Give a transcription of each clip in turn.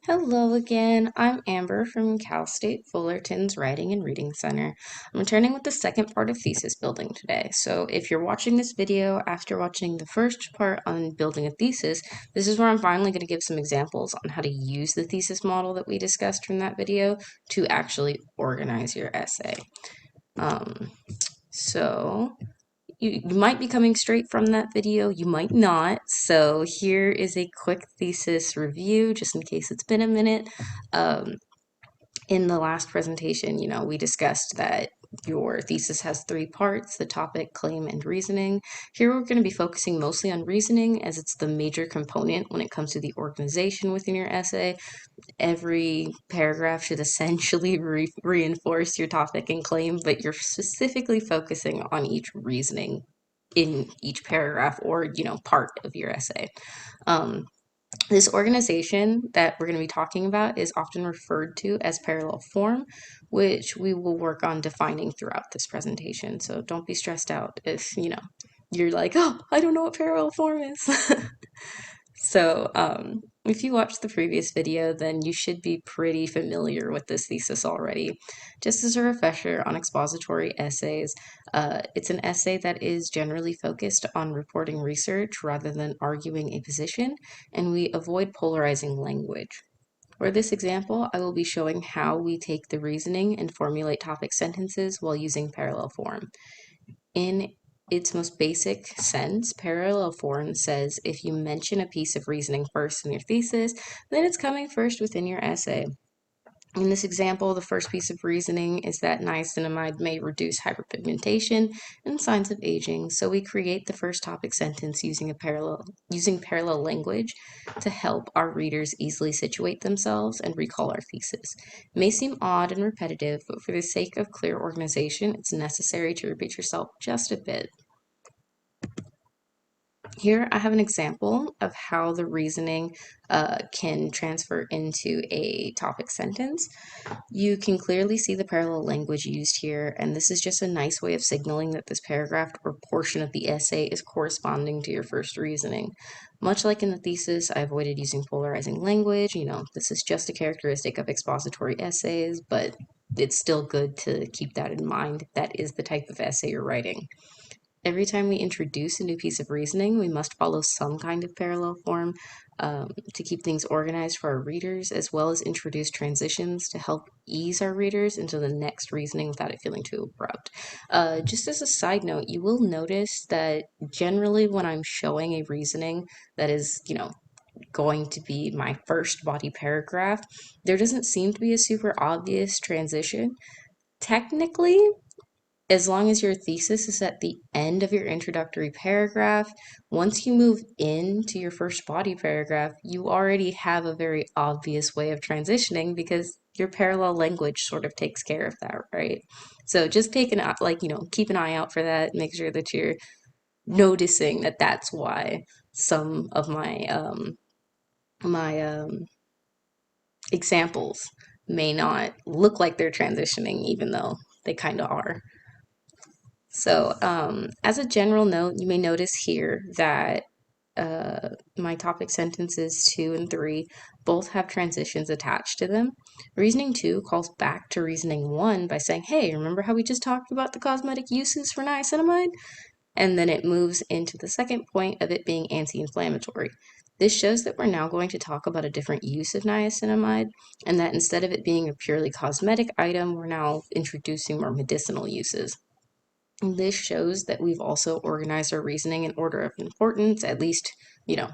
Hello again. I'm Amber from Cal State Fullerton's Writing and Reading Center. I'm returning with the second part of thesis building today. So if you're watching this video after watching the first part on building a thesis, this is where I'm finally going to give some examples on how to use the thesis model that we discussed from that video to actually organize your essay. So you might be coming straight from that video, you might not. So here is a quick thesis review, just in case it's been a minute. In the last presentation, we discussed that your thesis has three parts: the topic, claim, and reasoning. Here we're going to be focusing mostly on reasoning, as it's the major component when it comes to the organization within your essay. Every paragraph should essentially reinforce your topic and claim, but you're specifically focusing on each reasoning in each paragraph or, part of your essay. This organization that we're going to be talking about is often referred to as parallel form, which we will work on defining throughout this presentation. So don't be stressed out if, you're like, oh, I don't know what parallel form is. So, if you watched the previous video, then you should be pretty familiar with this thesis already. Just as a refresher on expository essays, it's an essay that is generally focused on reporting research rather than arguing a position, and we avoid polarizing language. For this example, I will be showing how we take the reasoning and formulate topic sentences while using parallel form. In its most basic sense, parallel form says if you mention a piece of reasoning first in your thesis, then it's coming first within your essay. In this example, the first piece of reasoning is that niacinamide may reduce hyperpigmentation and signs of aging, so we create the first topic sentence using parallel language to help our readers easily situate themselves and recall our thesis. It may seem odd and repetitive, but for the sake of clear organization, it's necessary to repeat yourself just a bit. Here I have an example of how the reasoning can transfer into a topic sentence. You can clearly see the parallel language used here, and this is just a nice way of signaling that this paragraph or portion of the essay is corresponding to your first reasoning. Much like in the thesis, I avoided using polarizing language. This is just a characteristic of expository essays, but it's still good to keep that in mind. That is the type of essay you're writing. Every time we introduce a new piece of reasoning, we must follow some kind of parallel form to keep things organized for our readers, as well as introduce transitions to help ease our readers into the next reasoning without it feeling too abrupt. Just as a side note, you will notice that generally when I'm showing a reasoning that is, going to be my first body paragraph, there doesn't seem to be a super obvious transition. Technically, as long as your thesis is at the end of your introductory paragraph, once you move into your first body paragraph, you already have a very obvious way of transitioning because your parallel language sort of takes care of that, right? So just keep an eye out for that. Make sure that you're noticing that that's why some of my examples may not look like they're transitioning, even though they kind of are. So, as a general note, you may notice here that my topic sentences 2 and 3 both have transitions attached to them. Reasoning 2 calls back to reasoning 1 by saying, hey, remember how we just talked about the cosmetic uses for niacinamide? And then it moves into the second point of it being anti-inflammatory. This shows that we're now going to talk about a different use of niacinamide, and that instead of it being a purely cosmetic item, we're now introducing more medicinal uses. This shows that we've also organized our reasoning in order of importance. At least,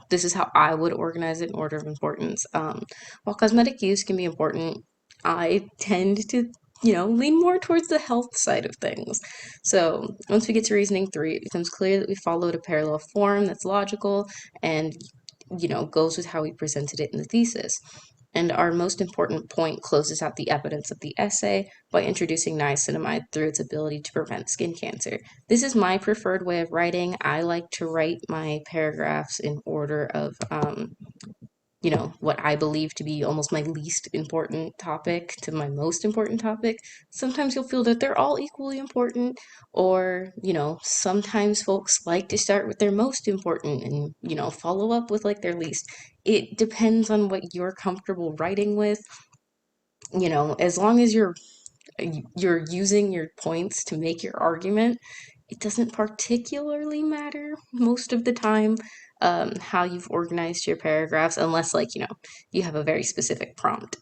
this is how I would organize it in order of importance. While cosmetic use can be important, I tend to, lean more towards the health side of things. So once we get to reasoning 3, it becomes clear that we followed a parallel form that's logical and, goes with how we presented it in the thesis. And our most important point closes out the evidence of the essay by introducing niacinamide through its ability to prevent skin cancer. This is my preferred way of writing. I like to write my paragraphs in order of what I believe to be almost my least important topic to my most important topic, sometimes you'll feel that they're all equally important. Or, sometimes folks like to start with their most important and, follow up with like their least. It depends on what you're comfortable writing with. As long as you're using your points to make your argument, it doesn't particularly matter most of the time how you've organized your paragraphs, unless, like, you have a very specific prompt.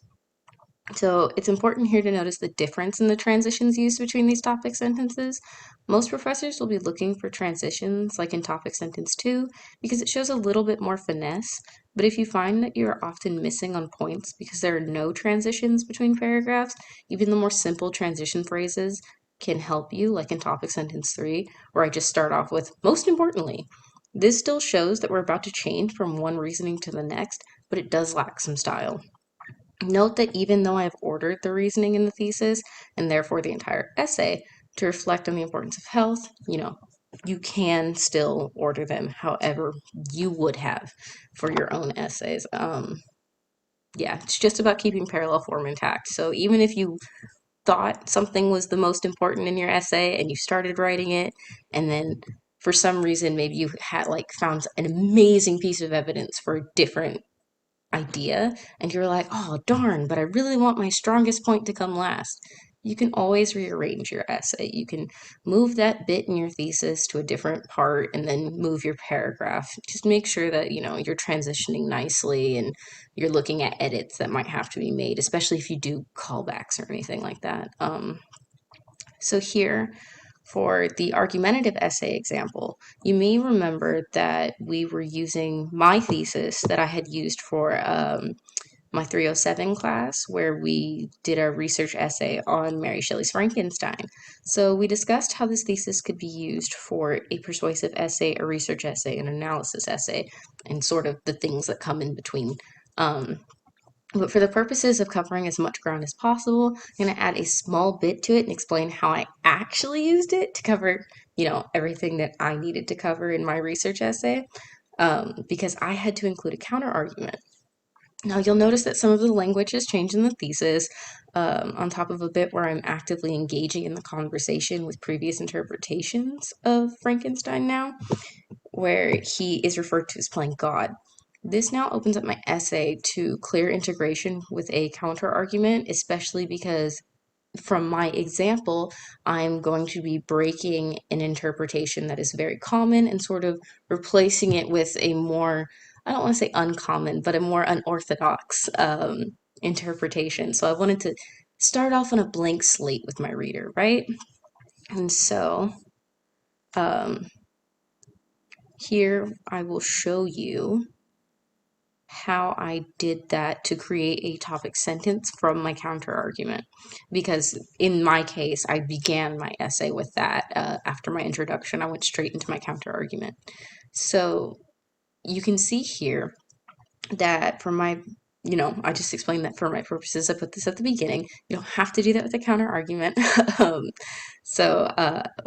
So it's important here to notice the difference in the transitions used between these topic sentences. Most professors will be looking for transitions, like in topic sentence 2, because it shows a little bit more finesse. But if you find that you're often missing on points because there are no transitions between paragraphs, even the more simple transition phrases can help you, like in topic sentence 3, where I just start off with, most importantly. This still shows that we're about to change from one reasoning to the next, but it does lack some style. Note that even though I've ordered the reasoning in the thesis, and therefore the entire essay, to reflect on the importance of health, you can still order them however you would have for your own essays. Yeah, it's just about keeping parallel form intact. So even if you thought something was the most important in your essay and you started writing it, and then for some reason maybe you had like found an amazing piece of evidence for a different idea, and you're like, oh darn, but I really want my strongest point to come last. You can always rearrange your essay. You can move that bit in your thesis to a different part and then move your paragraph. Just make sure that you're transitioning nicely and you're looking at edits that might have to be made, especially if you do callbacks or anything like that. So here, for the argumentative essay example, you may remember that we were using my thesis that I had used for my 307 class, where we did a research essay on Mary Shelley's Frankenstein. So we discussed how this thesis could be used for a persuasive essay, a research essay, an analysis essay, and sort of the things that come in between. But for the purposes of covering as much ground as possible, I'm going to add a small bit to it and explain how I actually used it to cover, everything that I needed to cover in my research essay, because I had to include a counter argument. Now, you'll notice that some of the language has changed in the thesis, on top of a bit where I'm actively engaging in the conversation with previous interpretations of Frankenstein now, where he is referred to as playing God. This now opens up my essay to clear integration with a counter argument, especially because from my example, I'm going to be breaking an interpretation that is very common and sort of replacing it with a more, I don't want to say uncommon, but a more unorthodox interpretation. So I wanted to start off on a blank slate with my reader, right? And so here I will show you how I did that to create a topic sentence from my counter argument, because in my case I began my essay with that. After my introduction, I went straight into my counter argument. So you can see here that for my, I just explained that for my purposes I put this at the beginning. You don't have to do that with a counter argument.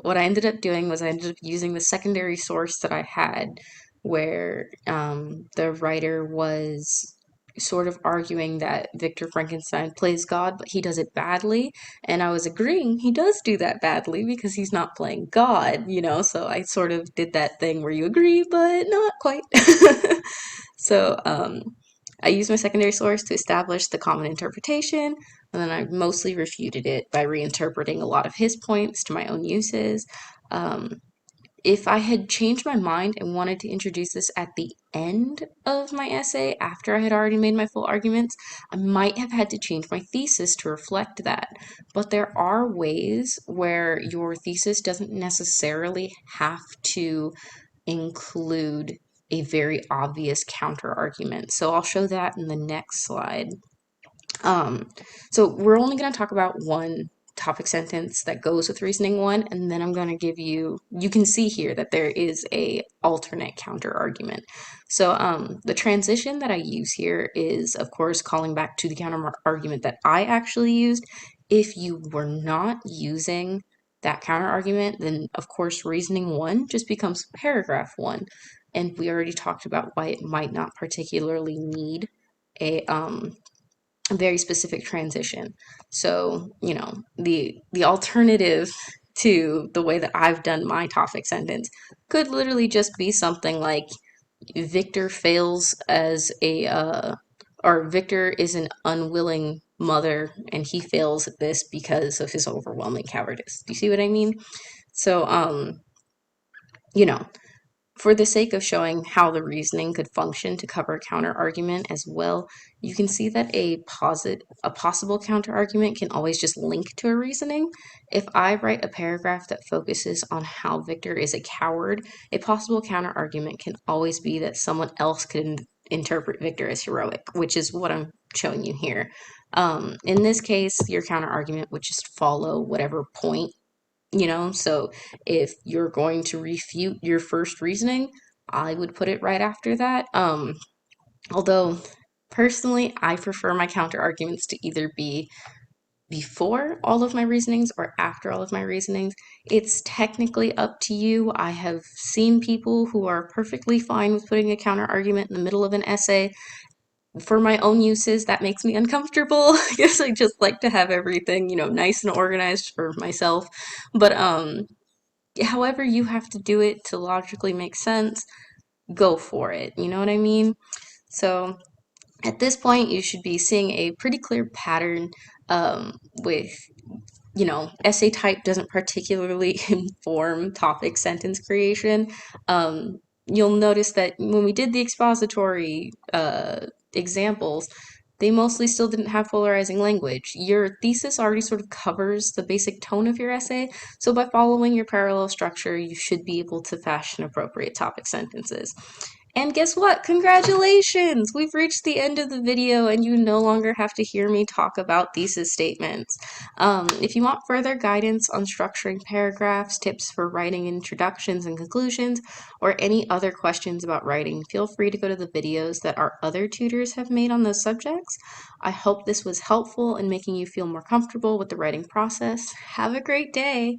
What I ended up doing was I ended up using the secondary source that I had, where the writer was sort of arguing that Victor Frankenstein plays God, but he does it badly. And I was agreeing he does do that badly because he's not playing God, So I sort of did that thing where you agree, but not quite. So I used my secondary source to establish the common interpretation, and then I mostly refuted it by reinterpreting a lot of his points to my own uses. If I had changed my mind and wanted to introduce this at the end of my essay, after I had already made my full arguments, I might have had to change my thesis to reflect that. But there are ways where your thesis doesn't necessarily have to include a very obvious counter argument. So I'll show that in the next slide. So we're only going to talk about one topic sentence that goes with reasoning 1, and then I'm going to give you can see here that there is a alternate counter argument. So the transition that I use here is, of course, calling back to the counter argument that I actually used. If you were not using that counter argument, then of course reasoning 1 just becomes paragraph 1. And we already talked about why it might not particularly need a very specific transition. So, the alternative to the way that I've done my topic sentence could literally just be something like Victor fails as or Victor is an unwilling mother and he fails at this because of his overwhelming cowardice. Do you see what I mean? So, you know, for the sake of showing how the reasoning could function to cover a counter argument as well, you can see that a possible counter argument can always just link to a reasoning. If I write a paragraph that focuses on how Victor is a coward, a possible counter argument can always be that someone else could interpret Victor as heroic, which is what I'm showing you here. In this case, your counter argument would just follow whatever point, so if you're going to refute your first reasoning, I would put it right after that. Although personally, I prefer my counter arguments to either be before all of my reasonings or after all of my reasonings. It's technically up to you. I have seen people who are perfectly fine with putting a counter argument in the middle of an essay. For my own uses, that makes me uncomfortable because I just like to have everything, nice and organized for myself. But however you have to do it to logically make sense, go for it. You know what I mean? So at this point, you should be seeing a pretty clear pattern with, essay type doesn't particularly inform topic sentence creation. You'll notice that when we did the expository examples, they mostly still didn't have polarizing language. Your thesis already sort of covers the basic tone of your essay, so by following your parallel structure, you should be able to fashion appropriate topic sentences. And guess what? Congratulations! We've reached the end of the video and you no longer have to hear me talk about thesis statements. If you want further guidance on structuring paragraphs, tips for writing introductions and conclusions, or any other questions about writing, feel free to go to the videos that our other tutors have made on those subjects. I hope this was helpful in making you feel more comfortable with the writing process. Have a great day!